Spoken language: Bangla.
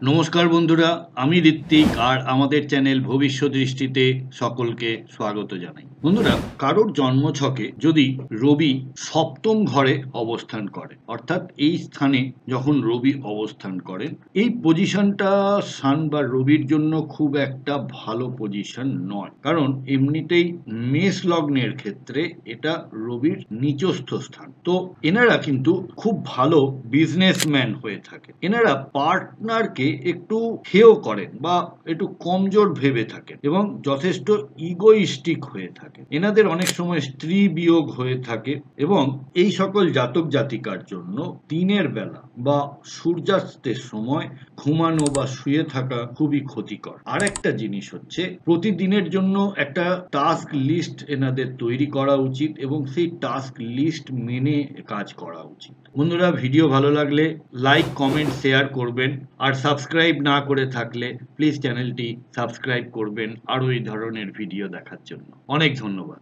নমস্কার বন্ধুরা, আমি ঋত্বিক আর আমাদের চ্যানেল ভবিষ্যৎ দৃষ্টিতে সকলকে স্বাগত জানাই। বন্ধুরা, কারোর জন্মছকে যদি রবি সপ্তম ঘরে অবস্থান করে, অর্থাৎ এই স্থানে যখন রবি অবস্থান করেন, এই পজিশনটা সান বা রবির জন্য খুব একটা ভালো পজিশন নয়। কারণ এমনিতেই মেষ লগ্নের ক্ষেত্রে এটা রবির নিচস্থ স্থান। তো এনারা কিন্তু খুব ভালো বিজনেসম্যান হয়ে থাকে। এনারা পার্টনারকে একটু হেয় করেন বা একটু কমজোর ভেবে থাকেন এবং যথেষ্ট ইগোইস্টিক হয়ে থাকে। এনাদের অনেক সময় স্ত্রী বিয়োগ হয়ে থাকে এবং এই সকল জাতক জাতিকার জন্য দিনের বেলা বা সূর্যাস্তের সময় ঘুমানো বা শুয়ে থাকা খুবই ক্ষতিকর। আর একটা জিনিস হচ্ছে, প্রতিদিনের জন্য একটা টাস্ক লিস্ট এনাদের তৈরি করা উচিত এবং সেই টাস্ক লিস্ট মেনে কাজ করা উচিত। বন্ধুরা, ভিডিও ভালো লাগলে লাইক, কমেন্ট, শেয়ার করবেন আর সাবস্ক্রাইব না করে থাকলে প্লিজ চ্যানেলটি সাবস্ক্রাইব করবেন আরও এই ধরনের ভিডিও দেখার জন্য। অনেক ধন্যবাদ।